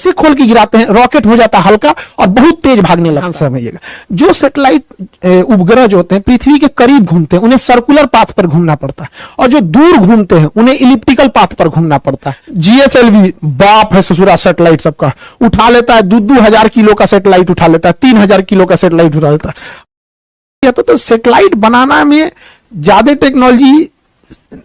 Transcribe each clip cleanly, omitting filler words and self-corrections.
से खोल के गिराते हैं रॉकेट हो जाता है हल्का और बहुत तेज भागने लगता है। समझिएगा, जो सैटेलाइट उपग्रह जो होते हैं पृथ्वी के करीब घूमते हैं उन्हें सर्कुलर पाथ पर घूमना पड़ता है, और जो दूर घूमते हैं उन्हें इलिप्टिकल पाथ पर घूमना पड़ता है। जीएसएलवी बाप है ससुरा सैटेलाइट सबका, उठा लेता है 2,000 किलो का सैटेलाइट उठा लेता है, 3,000 किलो का सैटेलाइट उठा लेता है। तो सैटेलाइट बनाना में ज्यादा टेक्नोलॉजी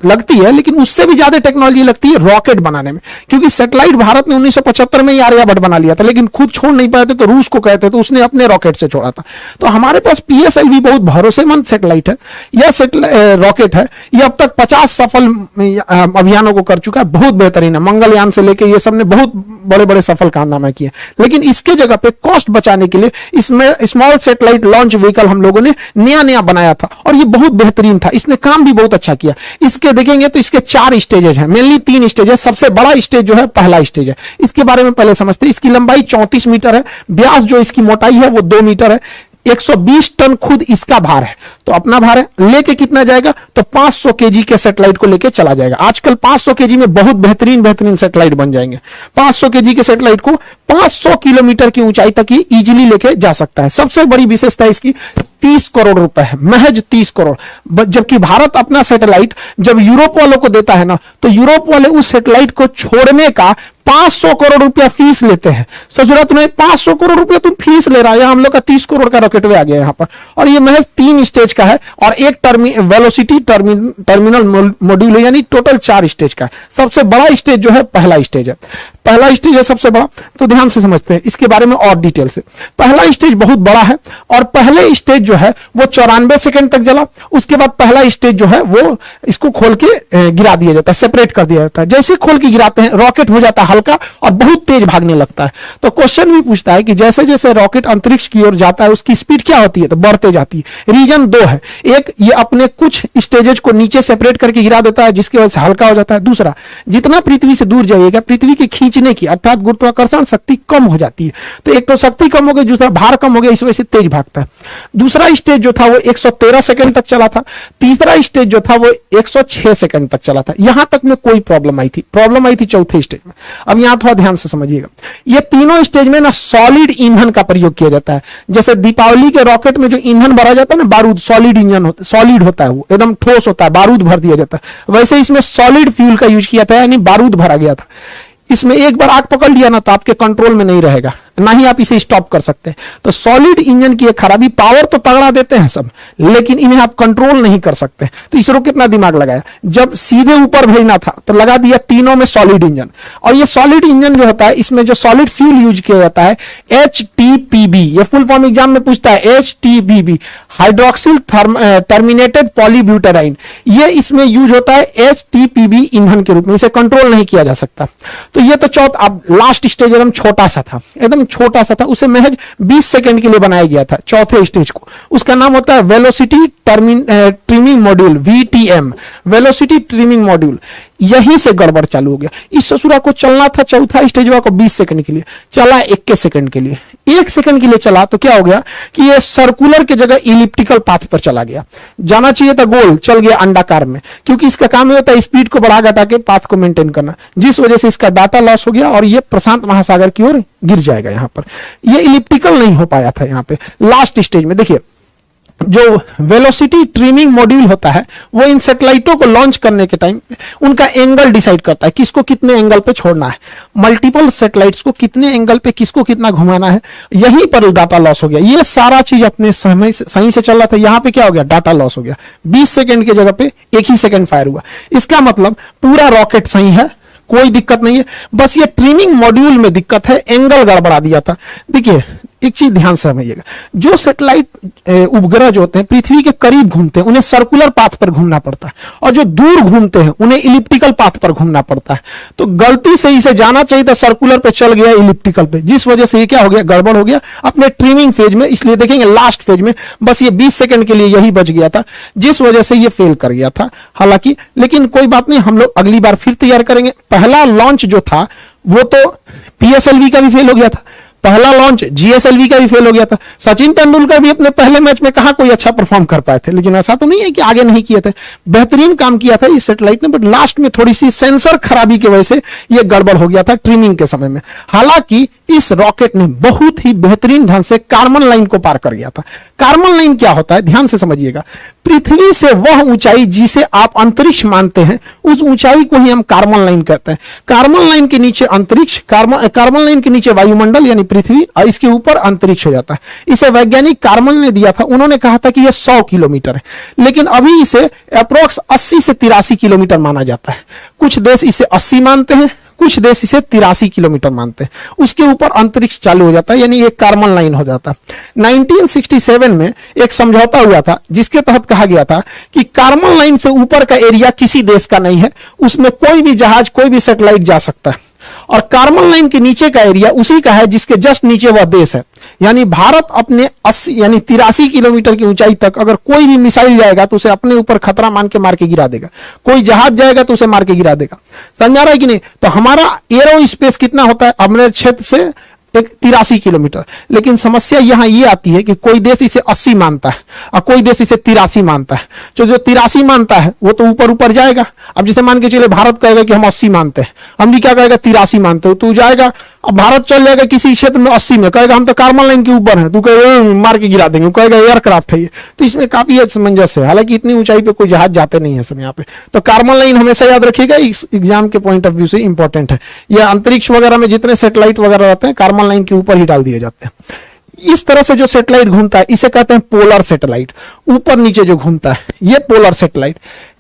लगती है, लेकिन उससे भी ज्यादा टेक्नोलॉजी लगती है रॉकेट बनाने में, क्योंकि सैटेलाइट भारत ने 1975 में ही आर्यभट्ट बना लिया था, लेकिन खुद छोड़ नहीं पाए थे तो रूस को कहते तो उसने अपने रॉकेट से छोड़ा था। तो हमारे पास पीएसएलवी बहुत भरोसेमंद सैटेलाइट है, यह रॉकेट है, यह अब तक 50 सफल अभियानों को कर चुका है, बहुत बेहतरीन है। मंगलयान से लेकर ये सब ने बहुत बड़े बड़े सफल कारनामे किए, लेकिन इसके जगह पे कॉस्ट बचाने के लिए इसमें स्मॉल सैटेलाइट लॉन्च व्हीकल हम लोगों ने नया बनाया था, और ये बहुत बेहतरीन था, इसने काम भी बहुत अच्छा किया। इसके देखेंगे तो इसके 4 स्टेजेस हैं, मेनली 3 स्टेज है। सबसे बड़ा स्टेज जो है पहला स्टेज है, इसके बारे में पहले समझते हैं। इसकी लंबाई 34 मीटर है, व्यास जो इसकी मोटाई है वो 2 मीटर है, 120 टन खुद इसका भार है, तो अपना भार है। लेके कितना जाएगा तो 500 केजी के सैटेलाइट को लेके चला जाएगा। आजकल 500 केजी में बहुत बेहतरीन सैटेलाइट बन जाएंगे। 500 केजी के सैटेलाइट को 500 किलोमीटर की ऊंचाई तक ही इजीली लेके जा सकता है। सबसे बड़ी विशेषता इसकी 30 करोड़ रुपए है, महज 30 करोड़। जबकि भारत अपना सैटेलाइट जब यूरोप वालों को देता है ना, तो यूरोप वाले उस सैटेलाइट को छोड़ने का 500 करोड़ रुपया फीस लेते हैं। सोच तुम्हें 500 करोड़ रुपया तुम फीस ले रहा है, हम लोग का 30 करोड़ का रॉकेट आ गया यहाँ पर। और ये महज 3 स्टेज का है, और एक वेलोसिटी टर्मिनल मॉड्यूल है, यानी टोटल 4 स्टेज का है। सबसे बड़ा स्टेज जो है पहला स्टेज है, पहला स्टेज है सबसे बड़ा। तो ध्यान से समझते हैं इसके बारे में और डिटेल से। पहला स्टेज बहुत बड़ा है, और पहले स्टेज जो है वो 94 सेकंड तक चला। उसके बाद पहला स्टेज जो है वो इसको खोल के गिरा दिया जाता है, सेपरेट कर दिया जाता है। जैसे खोल के गिराते हैं रॉकेट हो जाता है हल्का और बहुत तेज भागने लगता है। तो क्वेश्चन भी पूछता है कि जैसे जैसे रॉकेट अंतरिक्ष की ओर जाता है उसकी स्पीड क्या होती है, तो बढ़ते जाती है। रीजन 2 है, एक ये अपने कुछ स्टेजेस को नीचे सेपरेट करके गिरा देता है जिसकी वजह से हल्का हो जाता है। दूसरा, जितना पृथ्वी से दूर जाइएगा पृथ्वी के खींचने की अर्थात गुरुत्वाकर्षण शक्ति कम हो जाती है। तो एक तो शक्ति कम हो गई, दूसरा भार कम हो गया, इस वजह से तेज भागता है। दूसरा स्टेज जो था वो 113 सेकंड तक चला था। तीसरा स्टेज जो था वो 106 सेकंड तक चला था। यहां तक में कोई प्रॉब्लम आई थी चौथे स्टेज में। अब यहां थोड़ा ध्यान से समझिएगा, ये तीनों स्टेज में ना सॉलिड ईंधन का प्रयोग किया जाता है। जैसे दीपावली के रॉकेट में जो ईंधन भरा जाता है ना, बारूद, सॉलिड इंजन सॉलिड होता है, वो एकदम ठोस होता है, बारूद भर दिया जाता है। वैसे इसमें सॉलिड फ्यूल का यूज किया था, यानी बारूद भरा गया था। इसमें एक बार आग पकड़ लिया ना तो आपके कंट्रोल में नहीं रहेगा, ना ही आप इसे स्टॉप कर सकते हैं। तो सॉलिड इंजन की एक खराबी, पावर तो तगड़ा देते हैं सब, लेकिन इन्हें आप कंट्रोल नहीं कर सकते। तो इसरो कितना दिमाग लगाया, जब सीधे ऊपर भेजना था तो लगा दिया तीनों में सॉलिड इंजन। और ये सॉलिड इंजन जो होता है इसमें जो सॉलिड फ्यूल यूज किया जाता है HTPB, ये फुल फॉर्म एग्जाम में पूछता है, HTPB हाइड्रोक्सिल टर्मिनेटेड पॉलीब्यूटेराइन। ये इसमें यूज होता है HTPB ईंधन के रूप में, इसे कंट्रोल नहीं किया जा सकता। तो ये तो चौथा, अब लास्ट स्टेज एकदम छोटा सा था, एकदम छोटा सा था, उसे महज 20 सेकंड के लिए बनाया गया था चौथे स्टेज को। उसका नाम होता है velocity trimming module, VTM, velocity trimming module. यहीं से गड़बड़ चालू हो गया। इस ससुरा को चलना था चौथा स्टेज को 20 सेकंड के लिए, चला 21 सेकंड के लिए। 1 सेकंड के लिए चला तो क्या हो गया कि ये सर्कुलर के जगह इलिप्टिकल पाथ पर चला गया। जाना चाहिए था गोल, चल गया अंडाकार में, क्योंकि इसका काम होता है स्पीड को बढ़ा घटा के पाथ को मेंटेन करना, जिस वजह से इसका डाटा लॉस हो गया और ये प्रशांत महासागर की ओर गिर जाएगा। यहां पर ये इलिप्टिकल नहीं हो पाया था। यहां पे लास्ट स्टेज में देखिए, जो वेलोसिटी ट्रिमिंग मॉड्यूल होता है वो इन सैटेलाइटों को लॉन्च करने के टाइम उनका एंगल डिसाइड करता है, किसको कितने एंगल पे छोड़ना है, मल्टीपल सैटेलाइट्स को कितने एंगल पे किसको कितना घुमाना है। यहीं पर डाटा लॉस हो गया। ये सारा चीज अपने समय से सही से चल रहा था, यहां पे क्या हो गया, डाटा लॉस हो गया। 20 सेकंड की जगह पे 1 ही सेकंड फायर हुआ। इसका मतलब पूरा रॉकेट सही है, कोई दिक्कत नहीं है, बस ये ट्रिमिंग मॉड्यूल में दिक्कत है, एंगल गड़बड़ा दिया था। देखिए एक चीज ध्यान से समझिएगा, जो सैटेलाइट उपग्रह जो होते हैं पृथ्वी के करीब घूमते हैं उन्हें सर्कुलर पाथ पर घूमना पड़ता है, और जो दूर घूमते हैं उन्हें इलिप्टिकल पाथ पर घूमना पड़ता है। तो गलती से इसे जाना चाहिए था सर्कुलर पे, चल गया इलिप्टिकल पे, जिस वजह से ये क्या हो गया, गड़बड़ हो गया अपने ट्रिमिंग फेज में। इसलिए देखेंगे लास्ट फेज में बस ये 20 सेकंड के लिए यही बच गया था, जिस वजह से ये फेल कर गया था। हालांकि लेकिन कोई बात नहीं, हम लोग अगली बार फिर तैयार करेंगे। पहला लॉन्च जो था वो तो PSLV का भी फेल हो गया था, पहला लॉन्च जीएसएलवी का भी फेल हो गया था। सचिन तेंदुलकर भी अपने पहले मैच में कहा कोई अच्छा परफॉर्म कर पाए थे, लेकिन ऐसा तो नहीं है कि आगे नहीं किए थे, बेहतरीन काम किया था इस सैटेलाइट ने, बट लास्ट में थोड़ी सी सेंसर खराबी की वजह से यह गड़बड़ हो गया था ट्रिमिंग के समय में। हालांकि इस रॉकेट ने बहुत ही बेहतरीन ढंग से कार्बन लाइन को पार कर गया था। कार्बन लाइन क्या होता है, ध्यान से समझिएगा। पृथ्वी से वह ऊंचाई जिसे आप अंतरिक्ष मानते हैं, उस ऊंचाई को ही हम कार्बन लाइन कहते हैं। कार्बन लाइन के नीचे अंतरिक्ष, कार्बन लाइन के नीचे वायुमंडल यानी पृथ्वी, और इसके ऊपर अंतरिक्ष हो जाता है। इसे वैज्ञानिक कार्बन ने दिया था, उन्होंने कहा था कि यह 100 किलोमीटर है, लेकिन अभी इसे अप्रोक्स 80 से 83 किलोमीटर माना जाता है। कुछ देश इसे 80 मानते हैं, कुछ देश इसे 83 किलोमीटर मानते हैं। उसके ऊपर अंतरिक्ष चालू हो जाता है, यानी एक कार्बन लाइन हो जाता है। 1967 में एक समझौता हुआ था जिसके तहत कहा गया था कि कार्बन लाइन से ऊपर का एरिया किसी देश का नहीं है, उसमें कोई भी जहाज, कोई भी सैटेलाइट जा सकता है, और कार्बन लाइन के नीचे का एरिया उसी का है जिसके जस्ट नीचे वह देश है। यानी भारत अपने 80 यानी 83 किलोमीटर की ऊंचाई तक अगर कोई भी मिसाइल जाएगा तो उसे अपने ऊपर खतरा मान के मार के गिरा देगा, कोई जहाज जाएगा तो उसे मार के गिरा देगा। समझा रहा है कि नहीं? तो हमारा एरो स्पेस कितना होता है अपने क्षेत्र से, 83 किलोमीटर। लेकिन समस्या यहां ये आती है कि कोई देश इसे 80 मानता है और कोई देश इसे 83 मानता है। जो 83 मानता है वो तो ऊपर ऊपर जाएगा। अब जैसे मान के चले भारत कहेगा कि हम 80 मानते हैं, अमेरिका कहेगा 83 मानते हो, तो जाएगा। अब भारत चल जाएगा किसी क्षेत्र में 80 में, कहेगा हम तो कार्बन लाइन के ऊपर हैं, तू कहेगा मार के गिरा देंगे, कहेगा एयरक्राफ्ट है ये। तो इसमें काफी असमंजस है। हालांकि इतनी ऊंचाई पे कोई जहाज जाते नहीं है सब यहाँ पे। तो कार्बन लाइन हमेशा याद रखिएगा, एग्जाम के पॉइंट ऑफ व्यू से इंपॉर्टेंट है। यह अंतरिक्ष वगैरह में जितने सैटेलाइट वगैरह रहते हैं कार्बन लाइन के ऊपर ही डाल दिए जाते हैं। इस तरह से जो सैटेलाइट घूमता है इसे कहते हैं पोलर सैटेलाइट। ऊपर नीचे जो घूमता है ये पोलर सैटेलाइट।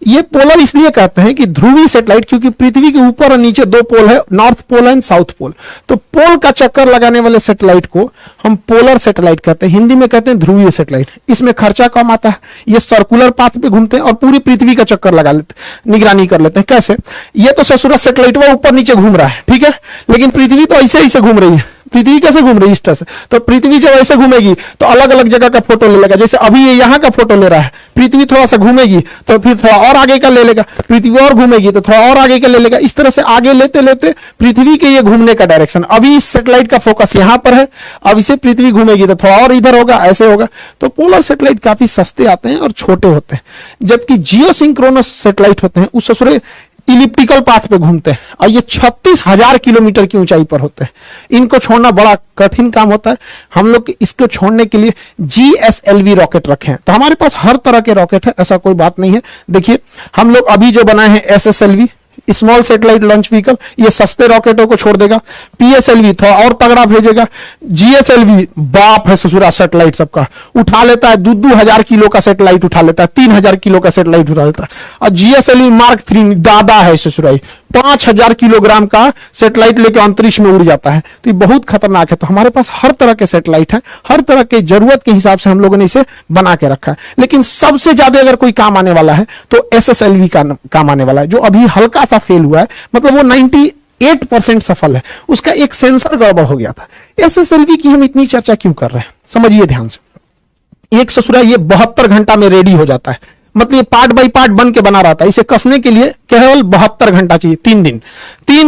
ये पोलर इसलिए कहते हैं कि ध्रुवीय सैटेलाइट, क्योंकि पृथ्वी के ऊपर और नीचे 2 पोल है, north pole and south pole. तो पोल का चक्कर लगाने वाले सैटेलाइट को हम पोलर सैटेलाइट कहते हैं, हिंदी में कहते हैं ध्रुवीय सैटेलाइट। इसमें खर्चा कम आता है, ये सर्कुलर पाथ पे घूमते हैं और पूरी पृथ्वी का चक्कर लगा लेते हैं, निगरानी कर लेते हैं। कैसे? ये तो ससुरा सैटेलाइट वो ऊपर नीचे घूम रहा है, ठीक है, लेकिन पृथ्वी तो ऐसे ऐसे घूम रही है। पृथ्वी कैसे घूम रही है? इस तरह से। तो पृथ्वी जब ऐसे घूमेगी तो अलग अलग जगह का फोटो ले लेगा। जैसे अभी ये यहाँ का फोटो ले रहा है, पृथ्वी थोड़ा सा घूमेगी तो फिर थोड़ा और आगे का ले लेगा, पृथ्वी और घूमेगी तो थोड़ा और आगे का ले लेगा। इस तरह से आगे लेते लेते पृथ्वी के ये घूमने का डायरेक्शन, अभी इस सैटेलाइट का फोकस यहाँ पर है, अब इसे पृथ्वी घूमेगी तो थोड़ा और इधर होगा, ऐसे होगा। तो पोलर सैटेलाइट काफी सस्ते आते हैं और छोटे होते हैं, जबकि जियोसिंक्रोनस सैटेलाइट होते हैं उस ससुरे इलिप्टिकल पाथ पे घूमते हैं और ये 36,000 किलोमीटर की ऊंचाई पर होते हैं। इनको छोड़ना बड़ा कठिन काम होता है। हम लोग इसको छोड़ने के लिए GSLV रॉकेट रखे हैं। तो हमारे पास हर तरह के रॉकेट है, ऐसा कोई बात नहीं है। देखिए हम लोग अभी जो बनाए हैं SSLV, small satellite launch vehicle, ये सस्ते रॉकेटों को छोड़ देगा। PSLV थोड़ा और तगड़ा भेजेगा। GSLV बाप है ससुरा सैटेलाइट सबका, उठा लेता है 2,000 किलो का सैटेलाइट उठा लेता है, 3,000 किलो का सैटेलाइट उठा लेता है। और GSLV Mark 3 दादा है ससुराई, 5,000 किलोग्राम का सैटेलाइट लेकर अंतरिक्ष में उड़ जाता है। तो ये बहुत खतरनाक है। तो हमारे पास हर तरह के सैटेलाइट है, हर तरह के जरूरत के हिसाब से हम लोगों ने इसे बना के रखा है। लेकिन सबसे ज्यादा अगर कोई काम आने वाला है तो SSLV का काम आने वाला है, जो अभी हल्का सा फेल हुआ है, मतलब वो 98% सफल है। उसका एक सेंसर गड़बड़ हो गया था। SSLV की हम इतनी चर्चा क्यों कर रहे हैं, समझिए ध्यान से। एक ससुरा ये 72 घंटा में रेडी हो जाता है, मतलब ये पार्ट बाय पार्ट बन के बना रहता है। इसे कसने के लिए केवल 72 घंटा चाहिए, 3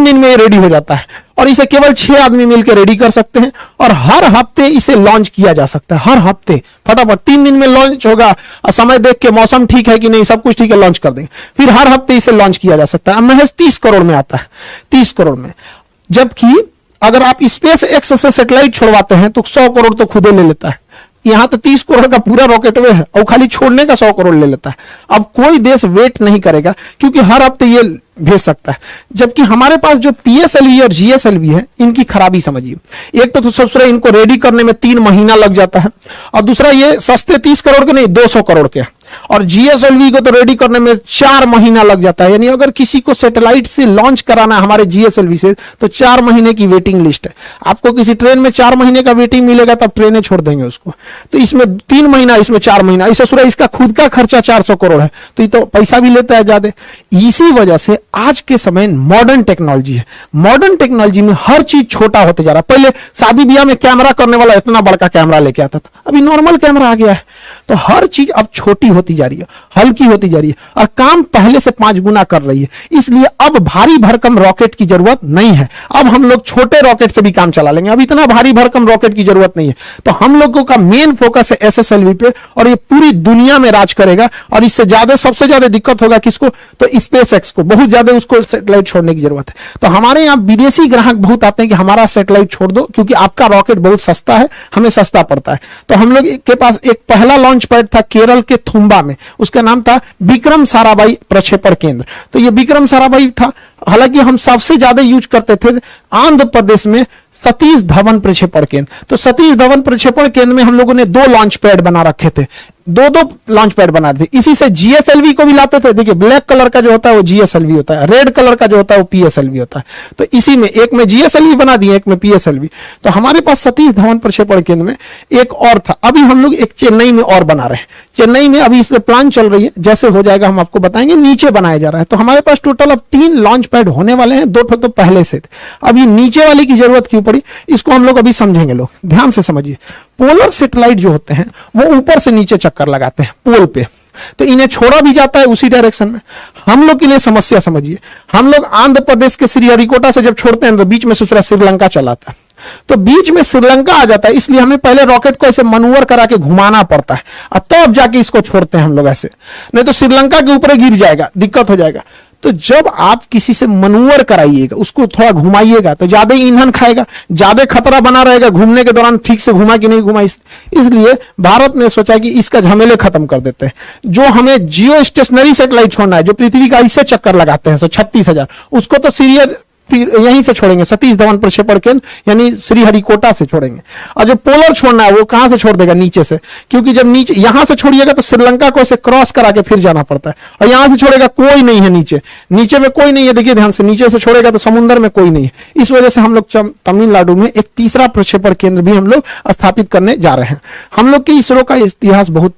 दिन में ये रेडी हो जाता है। और इसे केवल 6 आदमी मिलकर रेडी कर सकते हैं और हर हफ्ते इसे लॉन्च किया जा सकता है। हर हफ्ते फटाफट 3 दिन में लॉन्च होगा और समय देख के मौसम ठीक है कि नहीं, सब कुछ ठीक है, लॉन्च कर देंगे। फिर हर हफ्ते इसे लॉन्च किया जा सकता है। महज 30 करोड़ में आता है, 30 करोड़ में। जबकि अगर आप स्पेस एक्स से सैटेलाइट छोड़वाते हैं तो 100 करोड़ तो खुदे ले लेता है। यहां तो 30 करोड़ का पूरा रॉकेटवे है और खाली छोड़ने का 100 करोड़ ले लेता है। अब कोई देश वेट नहीं करेगा क्योंकि हर हफ्ते ये भेज सकता है। जबकि हमारे पास जो PSLV और GSLV है, इनकी खराबी समझिए। एक तो सबसे इनको रेडी करने में 3 महीना लग जाता है, और दूसरा ये सस्ते 30 करोड़ के नहीं 200 करोड़ के, और GSLV को तो रेडी करने में 4 महीना लग जाता है। यानी अगर किसी को सैटेलाइट से लॉन्च कराना है हमारे GSLV से तो 4 महीने की वेटिंग लिस्ट है। आपको किसी ट्रेन में 4 महीने का वेटिंग मिलेगा तब ट्रेनें छोड़ देंगे उसको। तो इसमें 3 महीना, इसमें 4 महीना, इस ससुरा इसका खुद का खर्चा 400 करोड़ है, तो ये तो पैसा भी लेता है ज्यादा। इसी वजह से आज के समय मॉडर्न टेक्नोलॉजी है। मॉडर्न टेक्नोलॉजी में हर चीज छोटा होते जा रहा है। पहले शादी ब्याह में कैमरा करने वाला इतना बड़ा कैमरा लेके आता था, अभी नॉर्मल कैमरा आ गया है। तो हर चीज अब छोटी होती जा रही है, हल्की होती जा रही है और काम पहले से 5 गुना कर रही है। इसलिए अब भारी भरकम रॉकेट की जरूरत नहीं है। अब हम लोग छोटे रॉकेट से भी काम चला लेंगे, अब इतना भारी भरकम रॉकेट की जरूरत नहीं है। तो हम लोगों का मेन फोकस है SSLV पे और ये पूरी दुनिया में राज करेगा। और इससे ज्यादा सबसे ज्यादा दिक्कत होगा किसको? तो SpaceX को, बहुत ज्यादा उसको सैटेलाइट छोड़ने की जरूरत है। तो हमारे यहाँ विदेशी ग्राहक बहुत आते हैं कि हमारा सैटेलाइट छोड़ दो क्योंकि आपका रॉकेट बहुत सस्ता है, हमें सस्ता पड़ता है। तो हम लोग के पास एक पहला लॉन्च पैड था केरल के थुम्बा में, उसका नाम था विक्रम साराभाई प्रक्षेपण केंद्र। तो ये विक्रम साराभाई था। हालांकि हम सबसे ज्यादा यूज करते थे आंध्र प्रदेश में सतीश धवन प्रक्षेपण केंद्र। तो सतीश धवन प्रक्षेपण केंद्र में हम लोगों ने 2 लॉन्च पैड बना रखे थे, 2 लॉन्च पैड बना रहे थे। इसी से GSLV को भी लाते थे। देखिए ब्लैक कलर का जो होता है वो GSLV होता है, रेड कलर का जो होता है वो PSLV होता है। तो इसी में एक में GSLV बना दिए, एक में PSLV। तो हमारे पास सतीश धवन प्रक्षेपण केंद्र में एक और था। अभी हम लोग एक चेन्नई में और बना रहे हैं। चेन्नई में अभी इस पे प्लान चल रही है, जैसे हो जाएगा हम आपको बताएंगे। नीचे बनाया जा रहा है। तो हमारे पास टोटल अब 3 लॉन्च पैड होने वाले हैं, 2 तो पहले से थे। अब ये नीचे वाले की जरूरत क्यों पड़ी, इसको हम लोग अभी समझेंगे। लोग ध्यान से समझिए। पोलर सैटेलाइट जो होते हैं वो ऊपर से नीचे चक्कर लगाते हैं पोल पे, तो इन्हें छोड़ा भी जाता है उसी डायरेक्शन में। हम लोग के लिए समस्या समझिए, हम लोग आंध्र प्रदेश के श्रीहरिकोटा से जब छोड़ते हैं तो बीच में दूसरा श्रीलंका चलाता है, तो बीच में श्रीलंका आ जाता है। इसलिए हमें पहले रॉकेट को ऐसे मनूवर करा के घुमाना पड़ता है और तब जाके इसको छोड़ते हैं हम लोग ऐसे, नहीं तो श्रीलंका के ऊपर गिर जाएगा, दिक्कत हो जाएगा। तो जब आप किसी से मनूवर कराइएगा, उसको थोड़ा घुमाइएगा, तो ज्यादा ईंधन खाएगा, ज्यादा खतरा बना रहेगा घूमने के दौरान ठीक से घुमा कि नहीं घुमा। इसलिए भारत ने सोचा कि इसका झमेले खत्म कर देते हैं। जो हमें जियो स्टेशनरी सैटेलाइट छोड़ना है, जो पृथ्वी का ऐसे चक्कर लगाते हैं 36,000, उसको तो सीरियल यहीं से छोड़ेंगे, सतीश धवन प्रक्षेपण केंद्र यानी श्रीहरिकोटा से छोड़ेंगे। और जो पोलर छोड़ना है वो कहां से छोड़ देगा? नीचे से, क्योंकि जब नीचे यहां से छोड़िएगा तो श्रीलंका को ऐसे क्रॉस करा के फिर जाना पड़ता है। और यहां से छोड़ेगा कोई नहीं है नीचे, नीचे में कोई नहीं है। देखिए ध्यान से, नीचे से छोड़ेगा तो समुद्र में कोई नहीं है। इस वजह से हम लोग तमिलनाडु में एक तीसरा प्रक्षेपण केंद्र भी हम लोग स्थापित करने जा रहे हैं। हम लोग के इसरो का इतिहास बहुत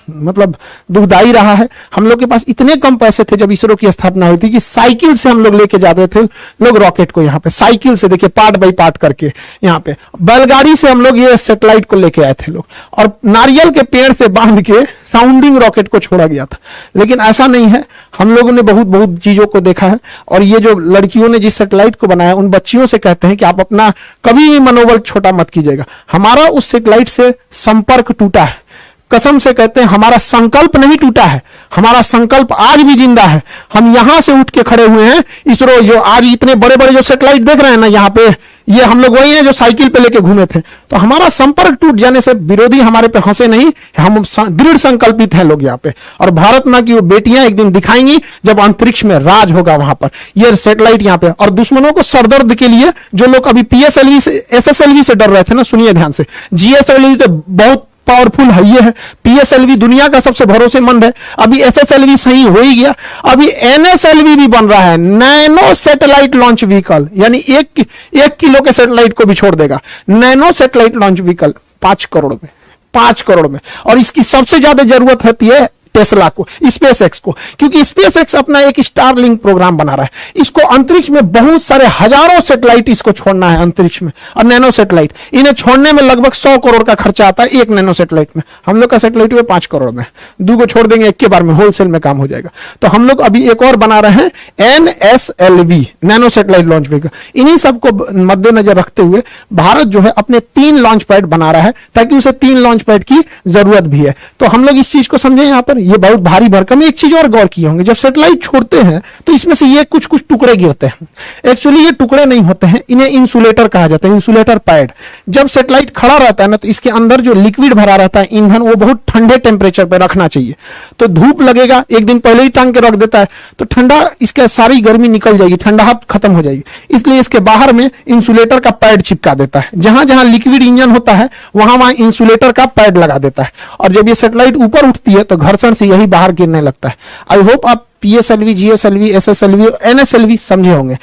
मतलब दुखदाई रहा है। हम लोग के पास इतने कम पैसे थे जब इसरो की स्थापना हुई थी कि साइकिल से हम लोग लेके जाते थे लोग रॉकेट को, यहाँ पे साइकिल से, देखिए पार्ट बाई पार्ट करके, यहाँ पे बैलगाड़ी से हम लोग ये सैटेलाइट को लेके आए थे लोग, और नारियल के पेड़ से बांध के साउंडिंग रॉकेट को छोड़ा गया था। लेकिन ऐसा नहीं है, हम लोगों ने बहुत बहुत चीजों को देखा है। और ये जो लड़कियों ने जिस सैटेलाइट को बनाया, उन बच्चियों से कहते हैं कि आप अपना कभी भी मनोबल छोटा मत कीजिएगा। हमारा उस सैटेलाइट से संपर्क टूटा है, कसम से कहते हैं हमारा संकल्प नहीं टूटा है, हमारा संकल्प आज भी जिंदा है। हम यहां से उठ के खड़े हुए हैं। इसरो जो आज इतने बड़े बड़े जो सैटेलाइट देख रहे हैं ना यहाँ पे, ये हम लोग वही हैं जो साइकिल पे लेके घूमे थे। तो हमारा संपर्क टूट जाने से विरोधी हमारे पे हंसे नहीं, हम दृढ़ संकल्पित हैं लोग यहाँ पे। और भारत मां की वो बेटियां एक दिन दिखाएंगी जब अंतरिक्ष में राज होगा वहां पर, ये सैटेलाइट यहाँ पे। और दुश्मनों को सरदर्द के लिए जो लोग अभी PSLV से SSLV से डर रहे थे ना, सुनिए ध्यान से, GSLV तो बहुत पावरफुल है, ये है PSLV दुनिया का सबसे भरोसेमंद है। अभी SSLV सही हो ही गया, अभी NSLV भी बन रहा है, नैनो सैटेलाइट लॉन्च व्हीकल, यानी 1 किलो के सैटेलाइट को भी छोड़ देगा। Nano satellite launch vehicle 5 crore में, 5 करोड़ में। और इसकी सबसे ज्यादा जरूरत होती है टेस्ला को, SpaceX को, क्योंकि SpaceX अपना एक स्टारलिंक प्रोग्राम बना रहा है। इसको अंतरिक्ष में बहुत सारे हजारों सैटेलाइट इसको छोड़ना है अंतरिक्ष में, और नैनो सैटेलाइट इन्हें छोड़ने में लगभग 100 करोड़ का खर्चा आता है एक नैनो सैटेलाइट में। हम लोग का सैटेलाइट हुए 5 करोड़ में, 2 को छोड़ देंगे एक के बार में, होलसेल में काम हो जाएगा। तो हम लोग अभी एक और बना रहे हैं NSLV, nano satellite launch vehicle. इन्हीं सबको मद्देनजर रखते हुए भारत जो है अपने 3 लॉन्च पैड बना रहा है, ताकि उसे 3 लॉन्च पैड की जरूरत भी है। तो हम लोग इस चीज को समझे यहाँ पर, ये बहुत भारी भरकम। एक चीज और गौर किए होंगे, जब सैटेलाइट छोड़ते हैं तो इसमें से ये कुछ कुछ टुकड़े गिरते हैं। एक्चुअली ये टुकड़े नहीं होते हैं, इन्हें इंसुलेटर कहा जाता है, इंसुलेटर पैड। जब सैटेलाइट खड़ा रहता है ना, तो इसके अंदर जो लिक्विड भरा रहता है ईंधन, वो बहुत ठंडे टेम्परेचर पर रखना चाहिए। तो धूप लगेगा, एक दिन पहले ही टांग के रख देता है तो ठंडा, इसके सारी गर्मी निकल जाएगी, ठंडाहट खत्म हो जाएगी। इसलिए इसके बाहर में इंसुलेटर का पैड चिपका देता है। जहां जहां लिक्विड इंजन होता है वहां वहां इंसुलेटर का पैड लगा देता है। और जब ये सैटेलाइट ऊपर उठती है तो घर्षण से यही बाहर गिरने लगता है। आई होप आप PSLV, GSLV, SSLV, NSLV समझे होंगे।